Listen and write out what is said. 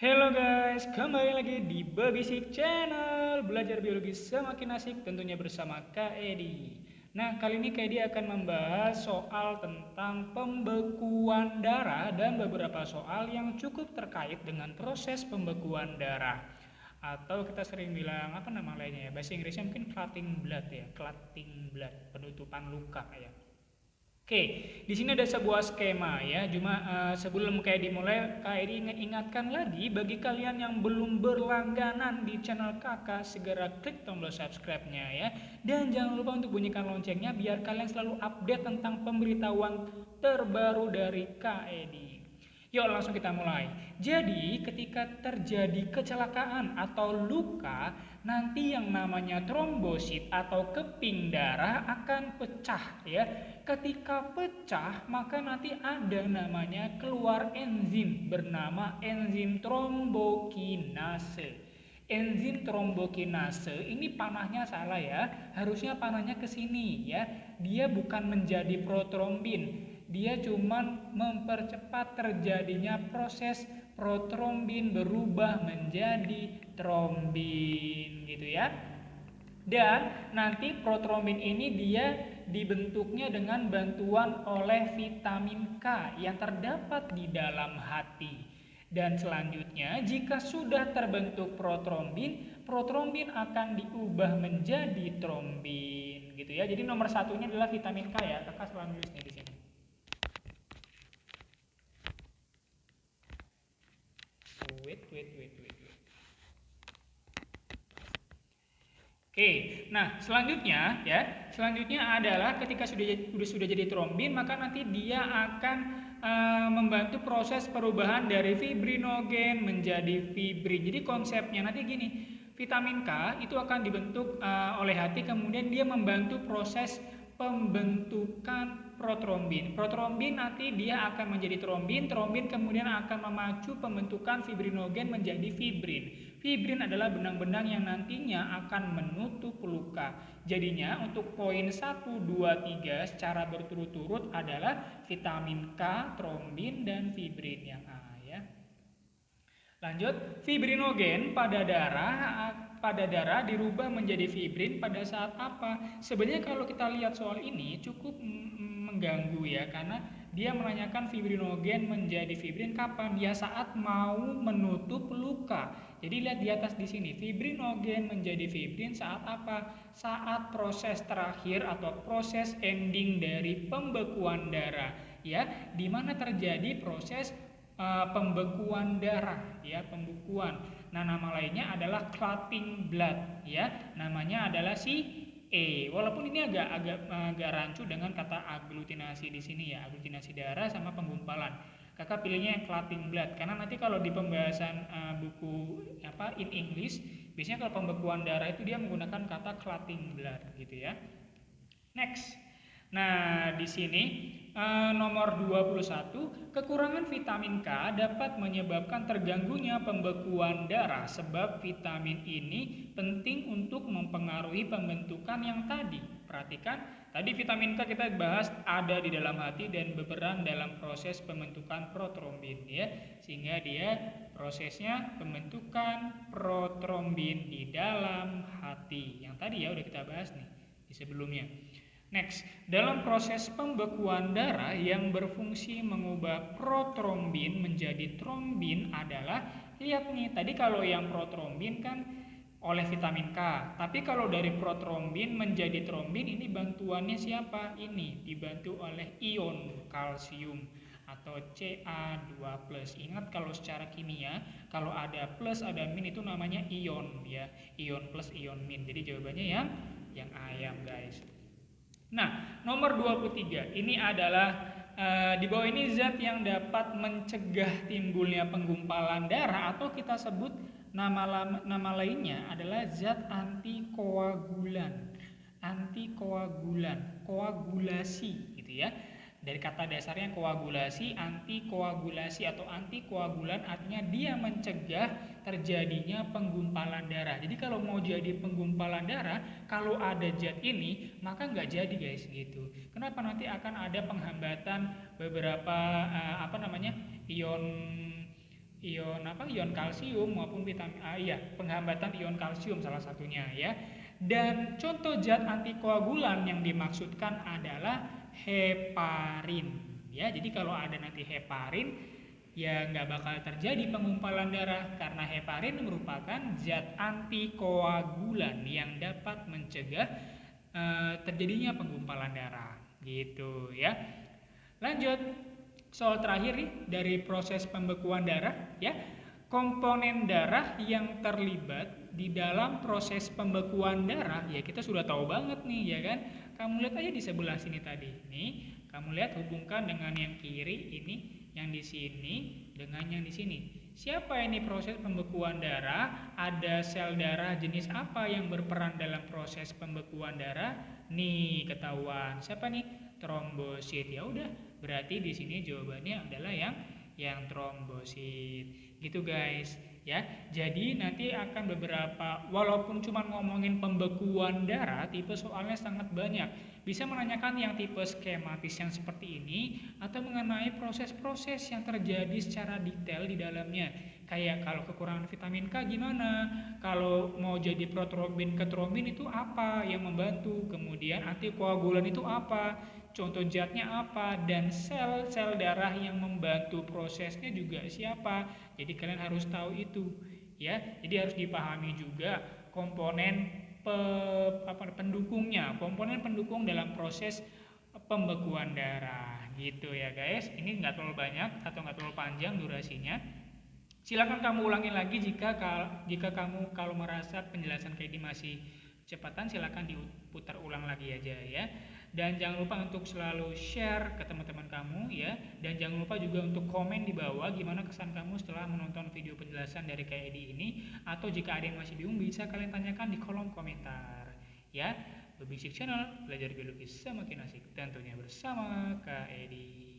Halo guys, kembali lagi di Babisik Channel. Belajar biologi semakin asik tentunya bersama Kak Edi. Nah, kali ini Kak Edi akan membahas soal tentang pembekuan darah dan beberapa soal yang cukup terkait dengan proses pembekuan darah. Atau kita sering bilang apa nama lainnya ya? Bahasa Inggrisnya mungkin clotting blood ya, clotting blood, penutupan luka ya. Oke, di sini ada sebuah skema ya. Cuma sebelum kayak dimulai, kayak ingatkan lagi bagi kalian yang belum berlangganan di channel Kakak, segera klik tombol subscribe-nya ya. Dan jangan lupa untuk bunyikan loncengnya biar kalian selalu update tentang pemberitahuan terbaru dari Kak Edi. Yuk langsung kita mulai. Jadi ketika terjadi kecelakaan atau luka, nanti yang namanya trombosit atau keping darah akan pecah ya. Ketika pecah, maka nanti ada namanya keluar enzim bernama enzim trombokinase. Enzim trombokinase ini panahnya salah ya. Harusnya panahnya ke sini ya. Dia bukan menjadi protrombin. Dia cuma mempercepat terjadinya proses protrombin berubah menjadi trombin gitu ya. Dan nanti protrombin ini dia dibentuknya dengan bantuan oleh vitamin K yang terdapat di dalam hati. Dan selanjutnya jika sudah terbentuk protrombin, protrombin akan diubah menjadi trombin gitu ya. Jadi nomor satunya adalah vitamin K ya. Kakak selalu nulisnya di sini. Wait. Oke, nah selanjutnya adalah ketika sudah jadi trombin, maka nanti dia akan membantu proses perubahan dari fibrinogen menjadi fibrin. Jadi konsepnya nanti gini, vitamin K itu akan dibentuk oleh hati, kemudian dia membantu proses pembentukan protrombin. Protrombin nanti dia akan menjadi trombin, trombin kemudian akan memacu pembentukan fibrinogen menjadi fibrin. Fibrin adalah benang-benang yang nantinya akan menutup luka. Jadinya untuk poin 1, 2, 3 secara berturut-turut adalah vitamin K, trombin, dan fibrin yang A ya. Lanjut, fibrinogen pada darah dirubah menjadi fibrin pada saat apa? Sebenarnya kalau kita lihat soal ini cukup mengganggu ya, karena dia menanyakan fibrinogen menjadi fibrin kapan? Ya saat mau menutup luka. Jadi lihat di atas di sini, fibrinogen menjadi fibrin saat apa? Saat proses terakhir atau proses ending dari pembekuan darah ya, di mana terjadi proses pembekuan darah ya, pembekuan. Nah, nama lainnya adalah clotting blood ya. Namanya adalah si walaupun ini agak rancu dengan kata aglutinasi di sini ya, aglutinasi darah sama penggumpalan. Kakak pilihnya yang clotting blood karena nanti kalau di pembahasan buku apa in English, biasanya kalau pembekuan darah itu dia menggunakan kata clotting blood gitu ya. Next. Nah, di sini nomor 21, kekurangan vitamin K dapat menyebabkan terganggunya pembekuan darah sebab vitamin ini penting untuk mempengaruhi pembentukan yang tadi. Perhatikan, tadi vitamin K kita bahas ada di dalam hati dan berperan dalam proses pembentukan protrombin ya. Sehingga dia prosesnya pembentukan protrombin di dalam hati. Yang tadi ya udah kita bahas nih di sebelumnya. Next, dalam proses pembekuan darah yang berfungsi mengubah protrombin menjadi trombin adalah, lihat nih, tadi kalau yang protrombin kan oleh vitamin K, tapi kalau dari protrombin menjadi trombin ini bantuannya siapa? Ini dibantu oleh ion kalsium atau Ca2+. Ingat kalau secara kimia, kalau ada plus ada min itu namanya ion ya, ion plus ion min. Jadi jawabannya yang ayam guys. Nah, nomor 23 ini adalah di bawah ini zat yang dapat mencegah timbulnya penggumpalan darah atau kita sebut nama lainnya adalah zat antikoagulan. Antikoagulan, koagulasi gitu ya. Dari kata dasarnya koagulasi, antikoagulasi atau antikoagulan artinya dia mencegah terjadinya penggumpalan darah. Jadi kalau mau jadi penggumpalan darah, kalau ada zat ini maka nggak jadi guys gitu. Kenapa? Nanti akan ada penghambatan beberapa ion ion apa ion kalsium maupun vitamin A, ya penghambatan ion kalsium salah satunya ya. Dan contoh zat antikoagulan yang dimaksudkan adalah heparin ya. Jadi kalau ada nanti heparin ya nggak bakal terjadi penggumpalan darah karena heparin merupakan zat antikoagulan yang dapat mencegah terjadinya penggumpalan darah gitu ya. Lanjut, soal terakhir nih dari proses pembekuan darah ya. Komponen darah yang terlibat di dalam proses pembekuan darah ya kita sudah tahu banget nih ya kan. Kamu lihat aja di sebelah sini tadi. Nih, kamu lihat hubungkan dengan yang kiri ini, yang di sini dengan yang di sini. Siapa ini proses pembekuan darah? Ada sel darah jenis apa yang berperan dalam proses pembekuan darah? Nih, ketahuan. Siapa nih? Trombosit. Ya udah, berarti di sini jawabannya adalah yang trombosit. Gitu guys, ya. Jadi nanti akan beberapa, walaupun cuma ngomongin pembekuan darah, tipe soalnya sangat banyak. Bisa menanyakan yang tipe skematis yang seperti ini atau mengenai proses-proses yang terjadi secara detail di dalamnya. Kayak kalau kekurangan vitamin K gimana? Kalau mau jadi protrombin ke trombin itu apa yang membantu? Kemudian antikoagulan itu apa? Contoh zatnya apa? Dan sel-sel darah yang membantu prosesnya juga siapa? Jadi kalian harus tahu itu, ya. Jadi harus dipahami juga komponen pendukungnya, komponen pendukung dalam proses pembekuan darah, gitu ya guys. Ini nggak terlalu banyak atau nggak terlalu panjang durasinya. Silakan kamu ulangi lagi jika kamu kalau merasa penjelasan kayak ini masih cepatan, silakan diputar ulang lagi aja ya. Dan jangan lupa untuk selalu share ke teman-teman kamu ya. Dan jangan lupa juga untuk komen di bawah gimana kesan kamu setelah menonton video penjelasan dari Kak Edi ini. Atau jika ada yang masih bingung bisa kalian tanyakan di kolom komentar ya. Basic Channel, belajar biologi semakin asik tentunya bersama Kak Edi.